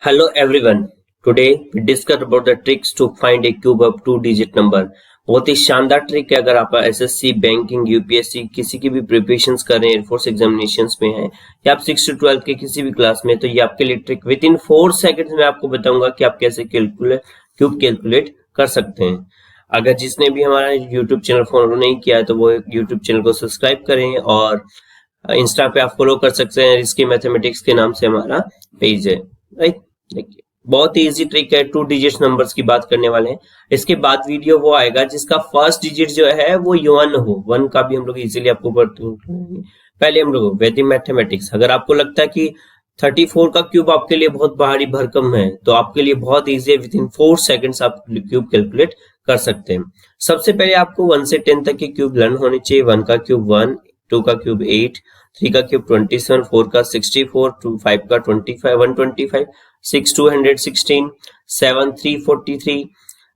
Hello everyone. Today we discuss about the tricks to find a cube of 2-digit number. बहुत ही शानदार trick है अगर आप SSC, banking, UPSC किसी की भी प्रिपरेशंस कर रहे हैं, एयरफोर्स एग्जामिनेशंस में हैं या आप 6 to 12 के किसी भी क्लास में, तो ये आपके लिए ट्रिक विद इन 4 सेकंड्स में आपको बताऊंगा कि आप कैसे क्यूब कैलकुलेट कर सकते हैं। अगर जिसने भी हमारा यूट्यूब चैनल फॉलो नहीं किया है तो वो यूट्यूब चैनल को सब्सक्राइब करें और इंस्टा पे आप फॉलो कर सकते हैं, इसके मैथमेटिक्स के नाम से हमारा पेज है। राइट, देखिए बहुत ही इजी ट्रिक है। 2 डिजिट नंबर्स की बात करने वाले हैं। इसके बाद वीडियो वो आएगा जिसका फर्स्ट डिजिट जो है वो 1 हो। 1 का भी हम लोग इजीली आपको पहले हम लोग वैदिक मैथमेटिक्स। अगर आपको लगता है कि 34 का क्यूब आपके लिए बहुत भारी भरकम है तो आपके लिए बहुत इजी है, विद इन 4 सेकंड्स आप क्यूब कैलकुलेट कर सकते हैं। सबसे पहले आपको 1 से 10 तक के क्यूब लर्न होने चाहिए। 1 का क्यूब 1, 2 का क्यूब 8, 3 का क्यूब 27, 4 का 64, 5 का 25, 125, 6 216, 7 343,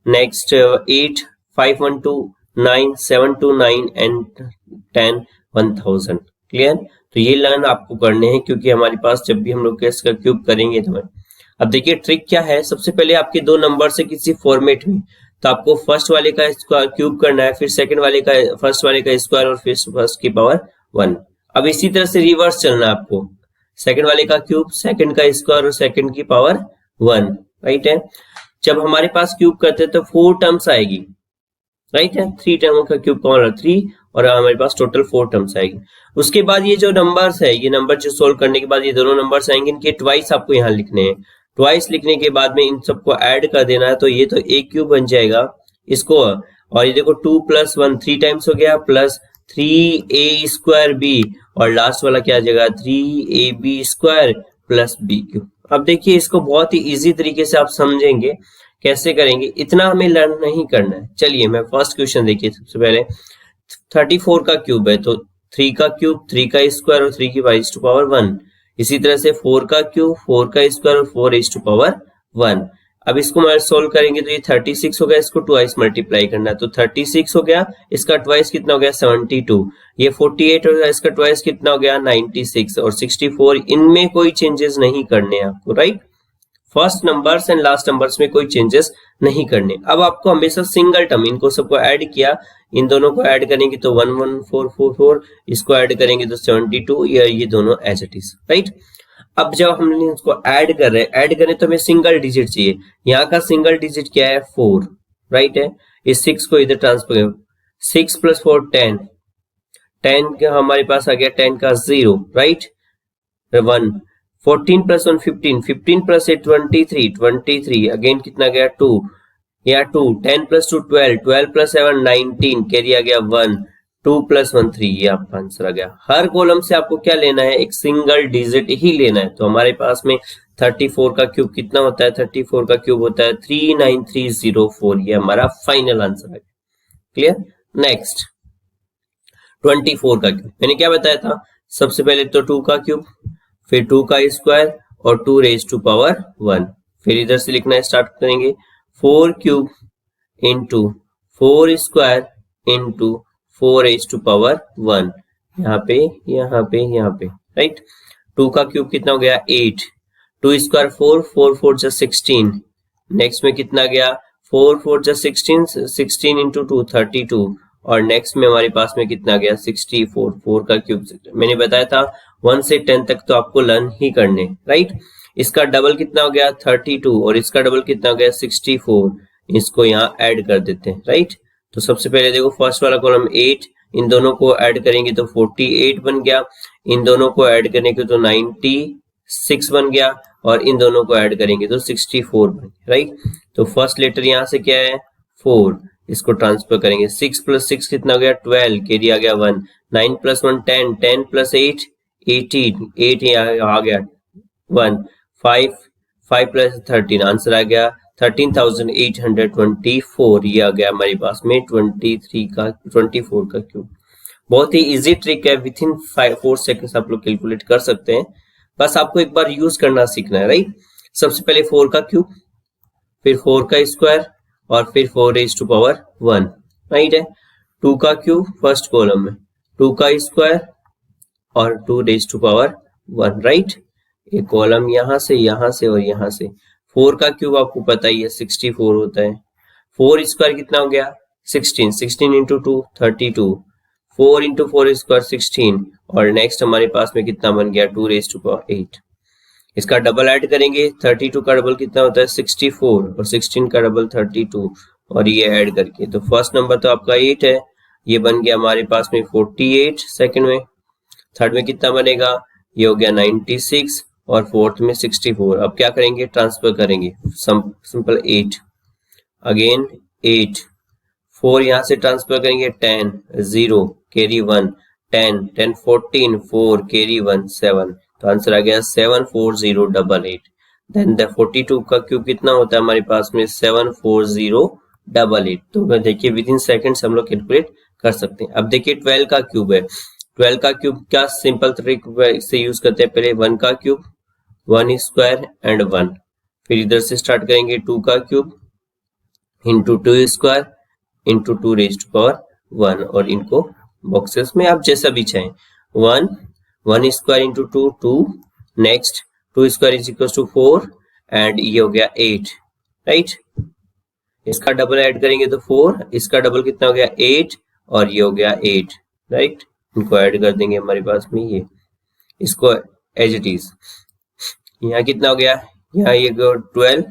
next 8 512, 9 729 and 10 1000। क्लियर? तो ये लर्न आपको करने हैं क्योंकि हमारे पास जब भी हम लोग इसका क्यूब करेंगे तो अब देखिए ट्रिक क्या है। सबसे पहले आपके दो नंबर से किसी फॉर्मेट में, तो आपको फर्स्ट वाले का स्क्वायर क्यूब करना है, फिर सेकंड वाले का फर्स्ट वाले का स्क्वायर और फिर फर्स्ट की पावर 1। अब इसी तरह से रिवर्स चलना है आपको, सेकंड वाले का क्यूब, सेकंड का स्क्वायर और सेकंड की पावर 1। राइट है। जब हमारे पास क्यूब करते हैं तो 4 टर्म्स आएगी। राइट है, 3 टर्म का क्यूब पावर 3 और हमारे पास टोटल 4 टर्म्स आएगी। उसके बाद ये जो नंबर्स है, ये नंबर जो सोल्व करने के बाद ये दोनों नंबर्स आएंगे, इनके ट्वाइस आपको यहाँ लिखने हैं। ट्वाइस लिखने के बाद में इन सबको ऐड कर देना है, तो ये तो ए क्यूब बन जाएगा इसको। और ये देखो 2 + 1 3 टाइम्स हो गया, प्लस 3a² और लास्ट वाला क्या आ जाएगा 3ab² प्लस b³। अब देखिए इसको बहुत ही इजी तरीके से आप समझेंगे कैसे करेंगे, इतना हमें लर्न नहीं करना है। चलिए मैं फर्स्ट क्वेश्चन देखिए। सबसे पहले 34 का क्यूब है तो 3 का क्यूब, 3 का स्क्वायर और 3 की राइज टू पावर 1। इसी तरह से 4 का क्यूब, 4 का स्क्वायर और 4 raised to power 1। अब इसको मैं सोल्व करेंगे तो ये 36 हो गया, इसको ट्वाइस मल्टीप्लाई करना है तो 36 हो गया, इसका ट्वाइस कितना हो गया 72। ये 48 हो गया, इसका ट्वाइस कितना हो गया 96 और 64। इनमें कोई चेंजेस नहीं करने हैं आपको। Right, first numbers and last numbers में कोई चेंजेस नहीं करने। अब आपको हमेशा सिंगल टर्म, इनको सबको ऐड किया, इन दोनों को ऐड करेंगे तो 11444, इसको ऐड करेंगे तो 72, ये दोनों एज इट इज। राइट, अब जब हमने इसको ऐड करें तो हमें सिंगल डिजिट चाहिए। यहाँ का सिंगल डिजिट क्या है 4। राइट है, इस 6 को इधर ट्रांसफर करें, 6 + 4 10, 10 का हमारे पास आ गया 10 का 0। राइट, 1, 14 + 1 15, 15 + 8 23, 23 अगेन कितना गया 2, या 2, 10 + 2 12, 12 + 7 19, कैरी आ गया 1, 2 + 1 3, ये आपका आंसर आ गया। हर कॉलम से आपको क्या लेना है, एक सिंगल डिजिट ही लेना है। तो हमारे पास में 34 का क्यूब कितना होता है, 34 का क्यूब होता है 39304, ये हमारा फाइनल आंसर है। क्लियर? नेक्स्ट 24 का क्यूब मैंने क्या बताया था, सबसे पहले तो 2 का क्यूब, फिर 2 का स्क्वायर और 2 raised to power 1। फिर इधर से लिखना स्टार्ट करेंगे 4 cube into 4 square into 4 raised to power 1। यहाँ पे यहाँ पे यहाँ पे। राइट, 2 का क्यूब कितना हो गया 8, 2 स्क्वायर 4, 4 4 जा 16। नेक्स्ट में कितना गया 4 4 जा 16, 16 इंटू 2 32। और नेक्स्ट में हमारे पास में कितना गया 64। 4 का क्यूब मैंने बताया था 1 से 10 तक तो आपको लर्न ही करने। राइट, इसका डबल कितना हो गया 32 और इसका डबल कितना हो गया 64। इसको यहाँ ऐड कर देते हैं। राइट, तो सबसे पहले देखो फर्स्ट वाला कॉलम 8, इन दोनों को ऐड करेंगे तो 48 बन गया, इन दोनों को ऐड करने के तो 96 बन गया और इन दोनों को ऐड करेंगे तो 64 बन गया। राइट, तो फर्स्ट लेटर यहाँ से क्या है 4, इसको ट्रांसफर करेंगे। 6 + 6 कितना हो गया 12, कैरी आ गया 1, 9 + 1 10, 10 + 8 18, 8 आ गया 1, 5 5 + 13 आंसर आ गया 13,824। ये आ गया हमारे पास में 24 का क्यूब। बहुत ही इजी ट्रिक है, विद इन 4 सेकंड्स आप लोग कैलकुलेट कर सकते हैं। बस आपको एक बार यूज करना सीखना है। राइट, सबसे पहले 4 का क्यूब, फिर 4 का स्क्वायर और फिर 4 raised to power 1। राइट है, 2 का क्यूब फर्स्ट कॉलम में, 2 का स्क्वायर और 2 raised to power 1। राइट, एक कॉलम यहाँ से और यहाँ से। 4 का क्यूब आपको पता ही है 64 होता है। 4 स्क्वायर कितना हो गया 16, 16 इंटू 2 32, 4 इंटू 4 स्क्वायर 16, और नेक्स्ट हमारे पास में कितना बन गया 2 रेज़ टू पावर 8। इसका डबल ऐड करेंगे, 32 का डबल कितना होता है 64, और 16 का डबल 32, और ये ऐड करके तो फर्स्ट नंबर तो आपका 8 है, ये बन गया हमारे पास में 48 सेकंड में। थर्ड में कितना बनेगा, ये हो गया 96, और फोर्थ में 64। अब क्या करेंगे, ट्रांसफर करेंगे, सिंपल 8 अगेन 8, 4 यहाँ से ट्रांसफर करेंगे 10 0 कैरी 1 10 10 14 4 कैरी 1 7, तो आंसर आ गया 74088। देन द 42 का क्यूब कितना होता है हमारे पास में 74088। तो देखिए विद इन सेकंड्स हम लोग कैलकुलेट कर सकते हैं। अब देखिए 12 का क्यूब है, 12 का क्यूब क्या सिंपल ट्रिक से यूज करते हैं, पहले 1 का क्यूब 1 स्क्वायर एंड 1, फिर इधर से स्टार्ट करेंगे 2 का cube into 2 square into 2 raise to power 1, और इनको बॉक्सेस में आप जैसा भी चाहें, 1 square into 2 2, next 2 square is equal to 4, and ये हो गया 8 राइट। इसका डबल ऐड करेंगे तो 4, इसका डबल कितना हो गया 8, और ये हो गया 8 राइट। इनको ऐड कर देंगे हमारे पास में, ये इसको एज इट इज। यहाँ कितना हो गया, यहाँ ये 12,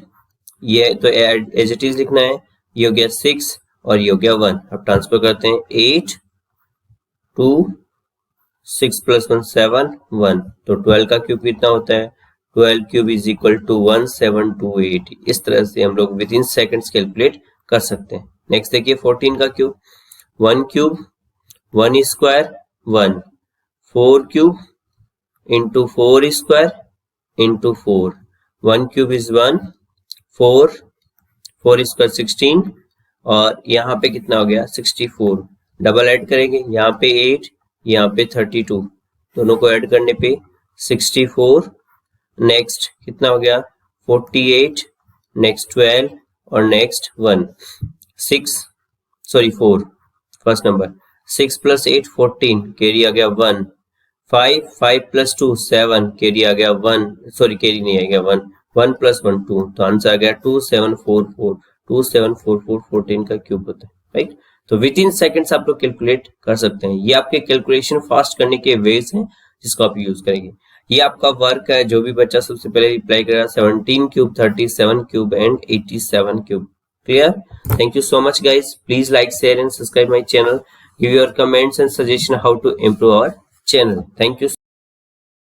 ये तो एज इट इज लिखना है, ये हो गया 6, और ये हो गया 1। अब ट्रांसफर करते हैं 8 2 6 प्लस 1 7 1, तो 12 का क्यूब कितना होता है, 12 क्यूब इज इक्वल टू 1728। इस तरह से हम लोग विद इन सेकेंड्स कैलकुलेट कर सकते हैं। नेक्स्ट देखिए 14 का cube, 1 cube 1 square 1, 4 cube into 4 square into 4, 1 cube is 1, 4 4 square 16, और यहाँ पे कितना हो गया 64। डबल ऐड करेंगे, यहाँ पे 8 यहाँ पे 32, दोनों को ऐड करने पे 64, नेक्स्ट कितना हो गया 48, नेक्स्ट 12, और next 1 4 first number 6 plus 8 14, carry आ गया 1, 5 प्लस 2 7, कैरी आ गया 1, सॉरी कैरी नहीं आ गया 1 प्लस 1 2, तो आंसर आ गया 2744। 2744 14 का क्यूब होता है राइट। तो विद इन सेकेंड्स आप लोग कैलकुलेट कर सकते हैं। ये आपके कैलकुलेशन फास्ट करने के वेज हैं जिसको आप यूज करेंगे। ये आपका वर्क है, जो भी बच्चा सबसे पहले रिप्लाई करेगा 17 cube 37 cube and 87 cube. Clear? Thank you so much guys. Please like, share and subscribe my channel. Give your comments and suggestion how to improve our channel. Thank you.